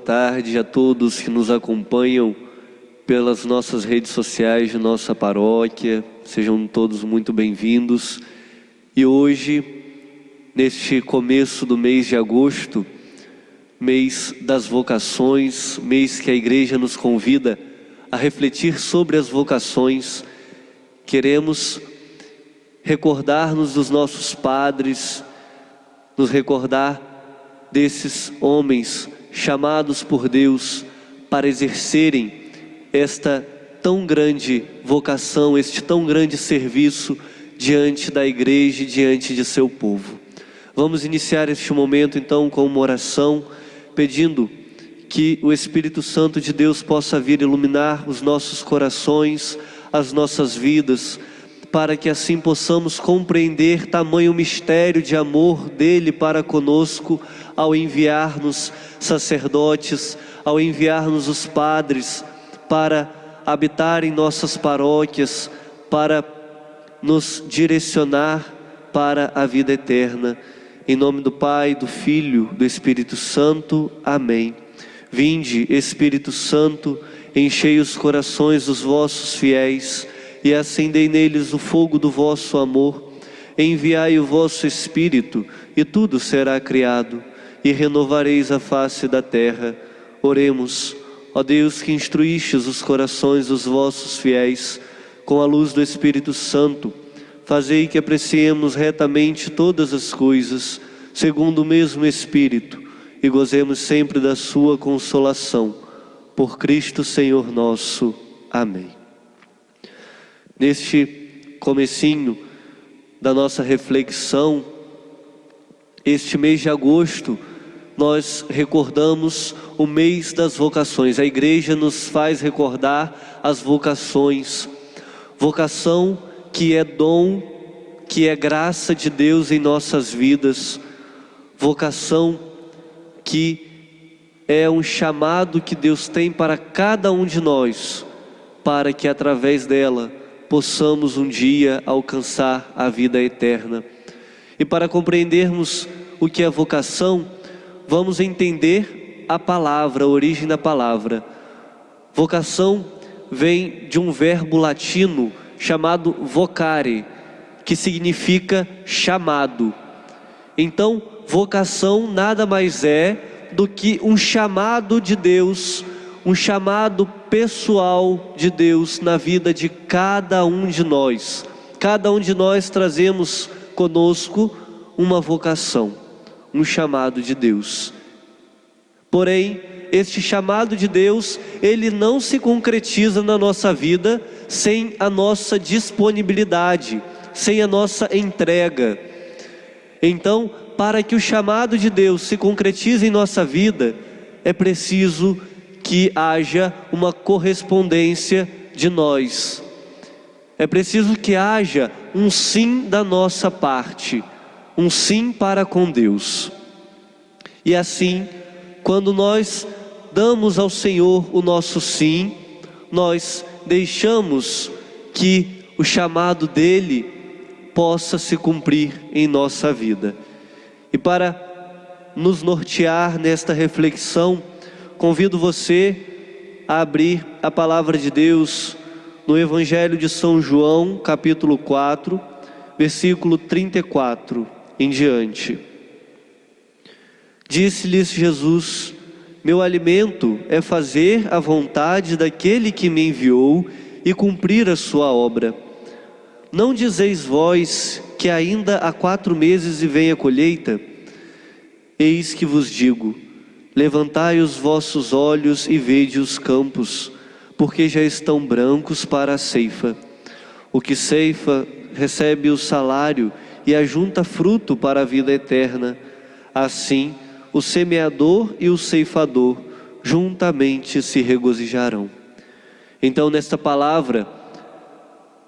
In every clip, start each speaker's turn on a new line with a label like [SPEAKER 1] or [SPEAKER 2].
[SPEAKER 1] tarde a todos que nos acompanham pelas nossas redes sociais de nossa paróquia. Sejam todos muito bem-vindos. E hoje, neste começo do mês de agosto, mês das vocações, mês que a Igreja nos convida a refletir sobre as vocações, queremos recordar-nos dos nossos padres, nos recordar desses homens chamados por Deus para exercerem esta tão grande vocação, este tão grande serviço diante da Igreja e diante de seu povo. Vamos iniciar este momento então com uma oração, pedindo que o Espírito Santo de Deus possa vir iluminar os nossos corações, as nossas vidas, para que assim possamos compreender tamanho mistério de amor dele para conosco, ao enviar-nos sacerdotes, ao enviar-nos os padres, para habitar em nossas paróquias, para nos direcionar para a vida eterna. Em nome do Pai, do Filho, do Espírito Santo. Amém. Vinde, Espírito Santo, enchei os corações dos vossos fiéis e acendei neles o fogo do vosso amor. Enviai o vosso Espírito, e tudo será criado, e renovareis a face da terra. Oremos. Ó Deus, que instruístes os corações dos vossos fiéis com a luz do Espírito Santo, fazei que apreciemos retamente todas as coisas, segundo o mesmo Espírito, e gozemos sempre da sua consolação. Por Cristo Senhor nosso. Amém. Neste comecinho da nossa reflexão, este mês de agosto, nós recordamos o mês das vocações. A Igreja nos faz recordar as vocações. Vocação que é dom, que é graça de Deus em nossas vidas. Vocação que é um chamado que Deus tem para cada um de nós, para que através dela possamos um dia alcançar a vida eterna. E para compreendermos o que é vocação, vamos entender a palavra, a origem da palavra. Vocação vem de um verbo latino chamado vocare, que significa chamado. Então, vocação nada mais é do que um chamado de Deus, um chamado pessoal de Deus na vida de cada um de nós. Cada um de nós trazemos conosco uma vocação, um chamado de Deus. Porém, este chamado de Deus, ele não se concretiza na nossa vida sem a nossa disponibilidade, sem a nossa entrega. Então, para que o chamado de Deus se concretize em nossa vida, é preciso que haja uma correspondência de nós. É preciso que haja um sim da nossa parte, um sim para com Deus. E assim, quando nós damos ao Senhor o nosso sim, nós deixamos que o chamado dele possa se cumprir em nossa vida. E para nos nortear nesta reflexão, convido você a abrir a palavra de Deus no Evangelho de São João, capítulo 4, versículo 34 em diante. Disse-lhes Jesus: meu alimento é fazer a vontade daquele que me enviou e cumprir a sua obra. Não dizeis vós que ainda há 4 meses e vem a colheita? Eis que vos digo: levantai os vossos olhos e vede os campos, porque já estão brancos para a ceifa. O que ceifa recebe o salário e ajunta fruto para a vida eterna. Assim, o semeador e o ceifador juntamente se regozijarão. Então, nesta palavra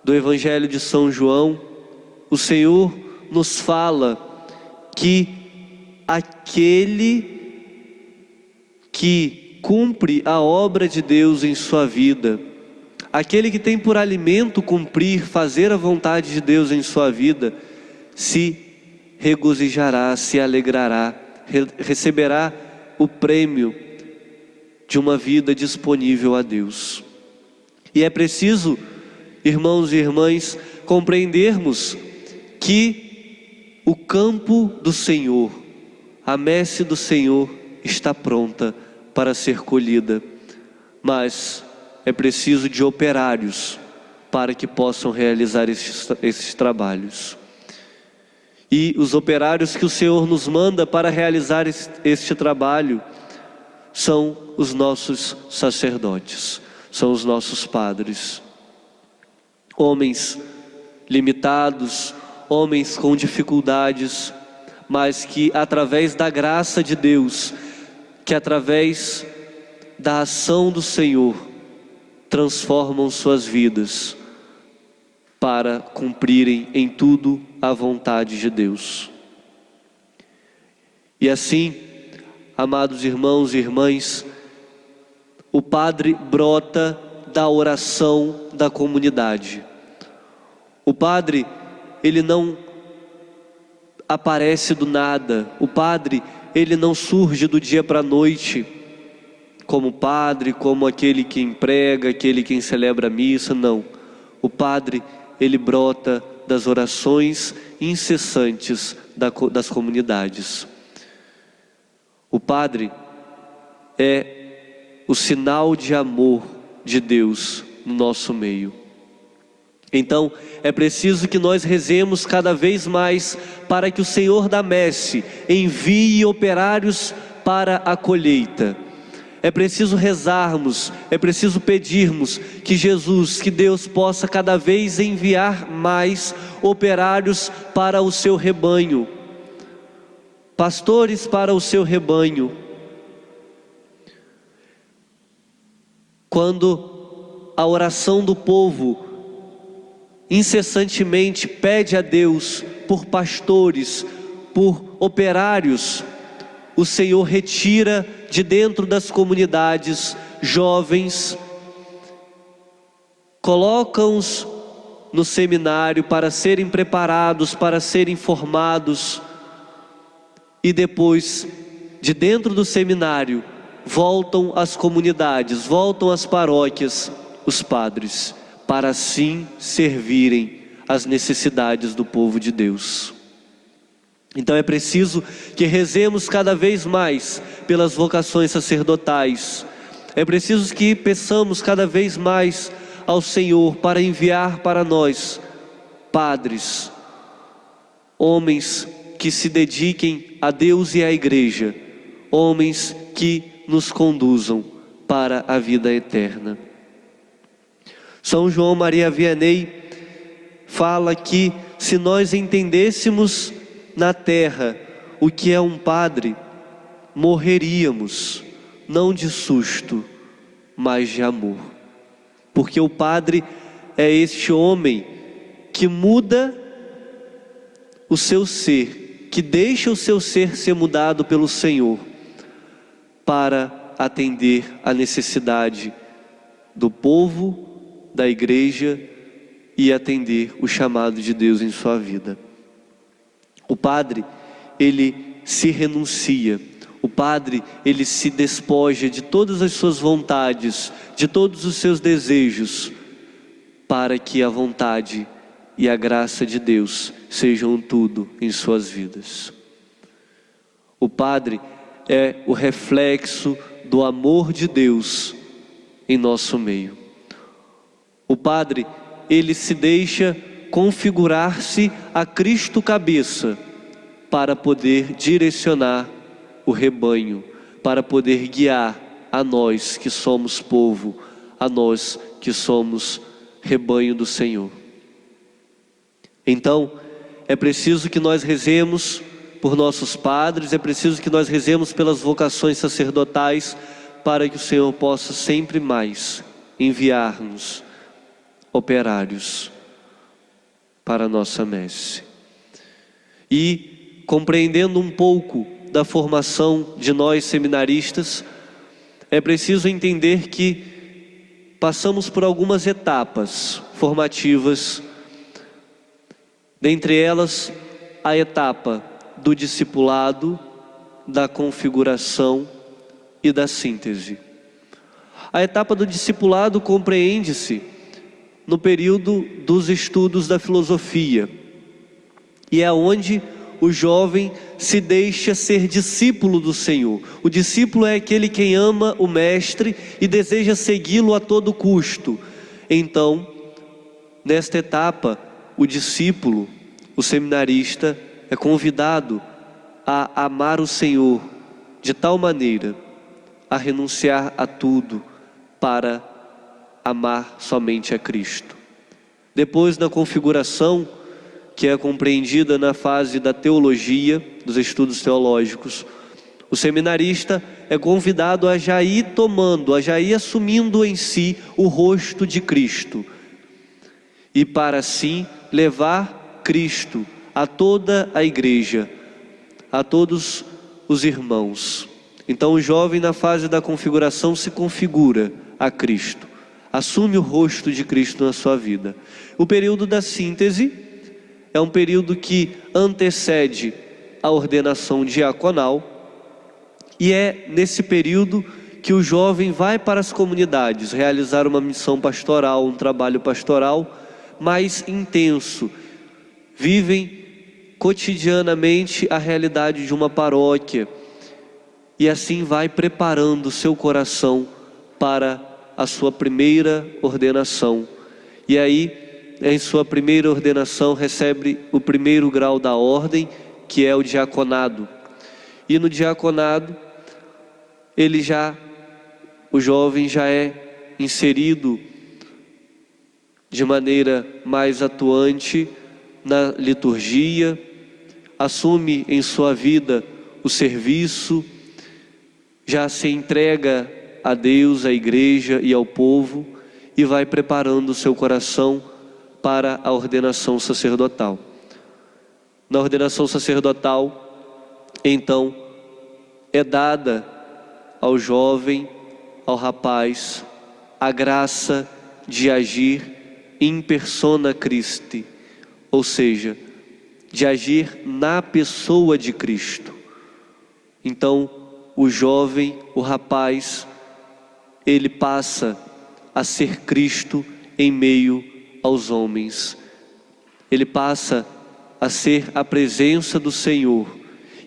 [SPEAKER 1] do Evangelho de São João, o Senhor nos fala que aquele que cumpre a obra de Deus em sua vida, aquele que tem por alimento cumprir, fazer a vontade de Deus em sua vida, se regozijará, se alegrará, receberá o prêmio de uma vida disponível a Deus. E é preciso, irmãos e irmãs, compreendermos que o campo do Senhor, a messe do Senhor está pronta para ser colhida, mas é preciso de operários para que possam realizar esses trabalhos. E os operários que o Senhor nos manda para realizar este trabalho são os nossos sacerdotes, são os nossos padres. Homens limitados, homens com dificuldades, mas que através da graça de Deus, que através da ação do Senhor, transformam suas vidas para cumprirem em tudo a vontade de Deus. E assim, amados irmãos e irmãs, o padre brota da oração da comunidade. O padre, ele não aparece do nada. O padre, ele não surge do dia para a noite como padre, como aquele que prega, aquele que celebra a missa, não. O padre, ele brota das orações incessantes das comunidades. O padre é o sinal de amor de Deus no nosso meio. Então, é preciso que nós rezemos cada vez mais para que o Senhor da messe envie operários para a colheita. É preciso rezarmos, é preciso pedirmos que Jesus, que Deus possa cada vez enviar mais operários para o seu rebanho, pastores para o seu rebanho. Quando a oração do povo incessantemente pede a Deus por pastores, por operários, o Senhor retira de dentro das comunidades jovens, coloca-os no seminário para serem preparados, para serem formados, e depois, de dentro do seminário, voltam às comunidades, voltam às paróquias, os padres, para assim servirem às necessidades do povo de Deus. Então é preciso que rezemos cada vez mais pelas vocações sacerdotais. É preciso que peçamos cada vez mais ao Senhor para enviar para nós padres, homens que se dediquem a Deus e à Igreja, homens que nos conduzam para a vida eterna. São João Maria Vianney fala que se nós entendêssemos na terra o que é um padre, morreríamos, não de susto, mas de amor. Porque o padre é este homem que muda o seu ser, que deixa o seu ser mudado pelo Senhor, para atender a necessidade do povo, da igreja e atender o chamado de Deus em sua vida. O padre, ele se renuncia. O padre, ele se despoja de todas as suas vontades, de todos os seus desejos, para que a vontade e a graça de Deus sejam tudo em suas vidas. O padre é o reflexo do amor de Deus em nosso meio. O padre, ele se deixa configurar-se a Cristo cabeça, para poder direcionar o rebanho, para poder guiar a nós que somos povo, a nós que somos rebanho do Senhor. Então, é preciso que nós rezemos por nossos padres, é preciso que nós rezemos pelas vocações sacerdotais, para que o Senhor possa sempre mais enviar-nos operários para a nossa messe. E compreendendo um pouco da formação de nós seminaristas, é preciso entender que passamos por algumas etapas formativas, dentre elas a etapa do discipulado, da configuração e da síntese. A etapa do discipulado compreende-se no período dos estudos da filosofia, e é onde o jovem se deixa ser discípulo do Senhor. O discípulo é aquele quem ama o mestre e deseja segui-lo a todo custo. Então, nesta etapa, o discípulo, o seminarista, é convidado a amar o Senhor de tal maneira, a renunciar a tudo para amar somente a Cristo. Depois, na configuração, que é compreendida na fase da teologia, dos estudos teológicos, o seminarista é convidado a já ir tomando, a já ir assumindo em si o rosto de Cristo, e para assim levar Cristo a toda a igreja, a todos os irmãos. Então o jovem, na fase da configuração, se configura a Cristo, assume o rosto de Cristo na sua vida. O período da síntese é um período que antecede a ordenação diaconal, e é nesse período que o jovem vai para as comunidades realizar uma missão pastoral, um trabalho pastoral mais intenso. Vivem cotidianamente a realidade de uma paróquia, e assim vai preparando seu coração para a sua primeira ordenação. E aí, em sua primeira ordenação, recebe o primeiro grau da ordem, que é o diaconado. E no diaconado, o jovem já é inserido de maneira mais atuante na liturgia, assume em sua vida o serviço, já se entrega a Deus, à igreja e ao povo, e vai preparando o seu coração para a ordenação sacerdotal. Na ordenação sacerdotal, então, é dada ao jovem, ao rapaz, a graça de agir in persona Christi, ou seja, de agir na pessoa de Cristo. Então, o jovem, o rapaz, ele passa a ser Cristo em meio aos homens. Ele passa a ser a presença do Senhor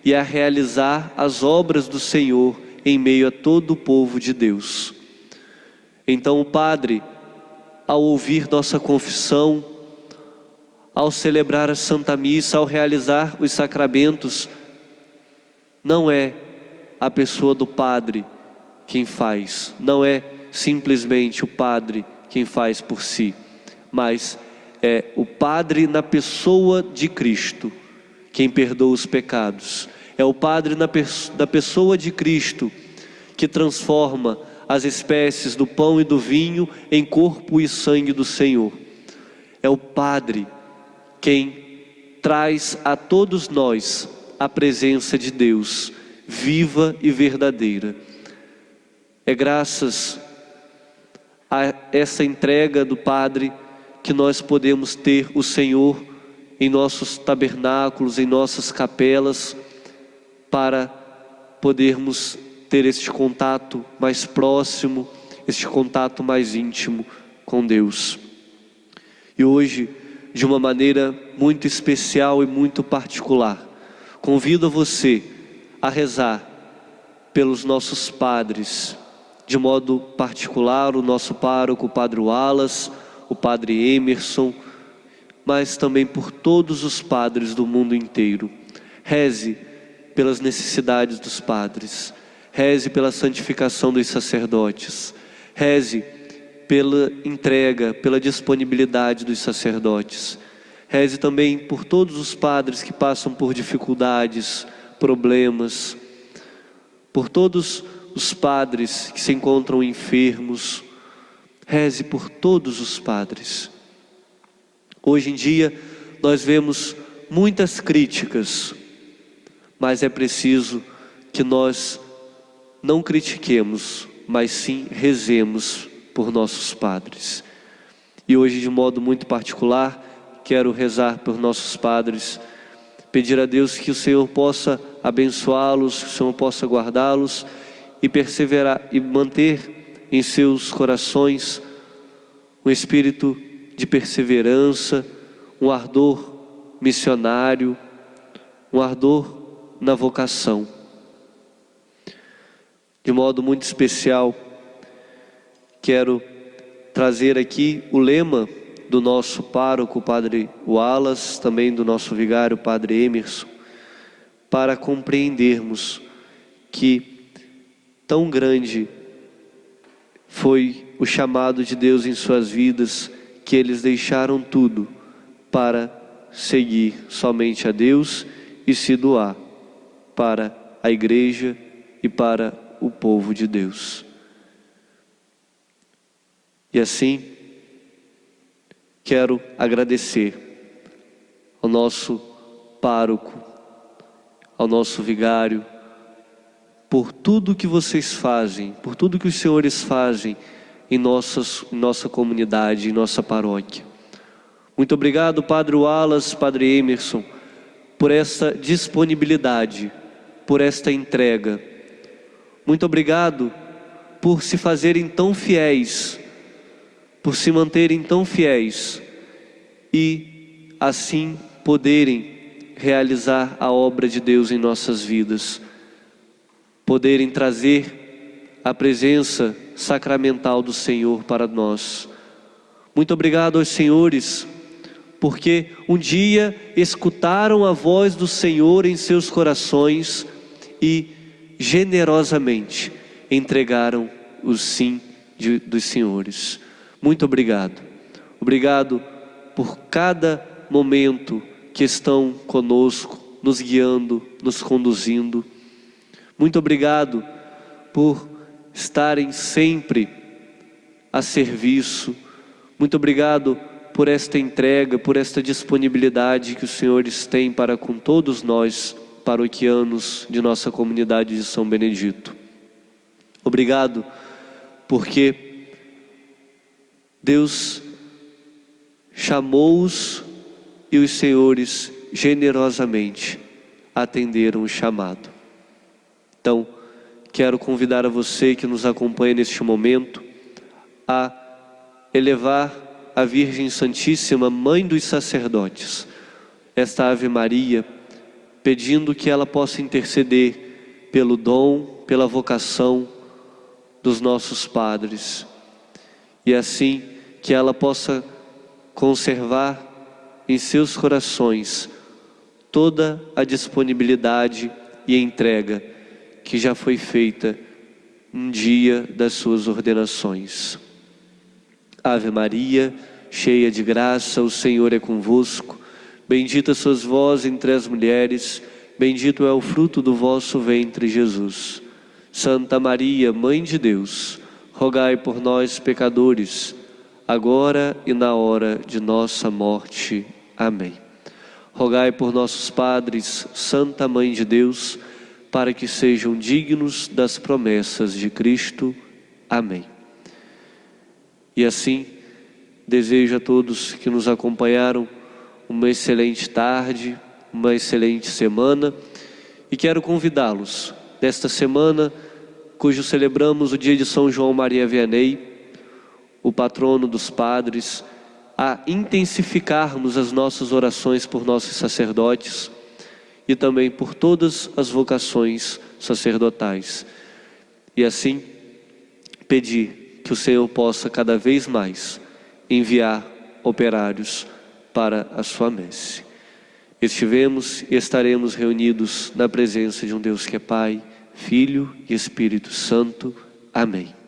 [SPEAKER 1] e a realizar as obras do Senhor em meio a todo o povo de Deus. Então o padre, ao ouvir nossa confissão, ao celebrar a Santa Missa, ao realizar os sacramentos, não é a pessoa do padre quem faz, não é simplesmente o padre quem faz por si, mas é o padre na pessoa de Cristo quem perdoa os pecados. É o padre da pessoa de Cristo que transforma as espécies do pão e do vinho em corpo e sangue do Senhor. É o padre quem traz a todos nós a presença de Deus viva e verdadeira. É graças a essa entrega do Padre que nós podemos ter o Senhor em nossos tabernáculos, em nossas capelas, para podermos ter este contato mais próximo, este contato mais íntimo com Deus. E hoje, de uma maneira muito especial e muito particular, convido a você a rezar pelos nossos padres, de modo particular o nosso pároco, o Padre Wallace, o Padre Emerson, mas também por todos os padres do mundo inteiro. Reze pelas necessidades dos padres, reze pela santificação dos sacerdotes, reze pela entrega, pela disponibilidade dos sacerdotes. Reze também por todos os padres que passam por dificuldades, problemas, por todos os padres que se encontram enfermos. Reze por todos os padres. Hoje em dia nós vemos muitas críticas, mas é preciso que nós não critiquemos, mas sim rezemos por nossos padres. E hoje, de modo muito particular, quero rezar por nossos padres, pedir a Deus que o Senhor possa abençoá-los, que o Senhor possa guardá-los e perseverar e manter em seus corações um espírito de perseverança, um ardor missionário, um ardor na vocação. De modo muito especial, quero trazer aqui o lema do nosso pároco, Padre Wallace, também do nosso vigário, Padre Emerson, para compreendermos que tão grande foi o chamado de Deus em suas vidas, que eles deixaram tudo para seguir somente a Deus e se doar para a igreja e para o povo de Deus. E assim, quero agradecer ao nosso pároco, ao nosso vigário, por tudo que vocês fazem, por tudo que os senhores fazem em nossa comunidade, em nossa paróquia. Muito obrigado, Padre Wallace, Padre Emerson, por essa disponibilidade, por esta entrega. Muito obrigado por se fazerem tão fiéis, por se manterem tão fiéis e assim poderem realizar a obra de Deus em nossas vidas, poderem trazer a presença sacramental do Senhor para nós. Muito obrigado aos senhores, porque um dia escutaram a voz do Senhor em seus corações e generosamente entregaram o sim dos senhores. Muito obrigado. Obrigado por cada momento que estão conosco, nos guiando, nos conduzindo. Muito obrigado por estarem sempre a serviço. Muito obrigado por esta entrega, por esta disponibilidade que os senhores têm para com todos nós, paroquianos de nossa comunidade de São Benedito. Obrigado porque Deus chamou-os e os senhores generosamente atenderam o chamado. Então, quero convidar a você que nos acompanha neste momento a elevar a Virgem Santíssima, Mãe dos Sacerdotes, esta Ave Maria, pedindo que ela possa interceder pelo dom, pela vocação dos nossos padres, e assim que ela possa conservar em seus corações toda a disponibilidade e entrega que já foi feita um dia das suas ordenações. Ave Maria, cheia de graça, o Senhor é convosco. Bendita sois vós entre as mulheres, bendito é o fruto do vosso ventre, Jesus. Santa Maria, Mãe de Deus, rogai por nós, pecadores, agora e na hora de nossa morte. Amém. Rogai por nossos padres, Santa Mãe de Deus, para que sejam dignos das promessas de Cristo. Amém. E assim, desejo a todos que nos acompanharam uma excelente tarde, uma excelente semana, e quero convidá-los nesta semana, cujo celebramos o dia de São João Maria Vianney, o patrono dos padres, a intensificarmos as nossas orações por nossos sacerdotes e também por todas as vocações sacerdotais. E assim, pedir que o Senhor possa cada vez mais enviar operários para a sua messe. Estivemos e estaremos reunidos na presença de um Deus que é Pai, Filho e Espírito Santo. Amém.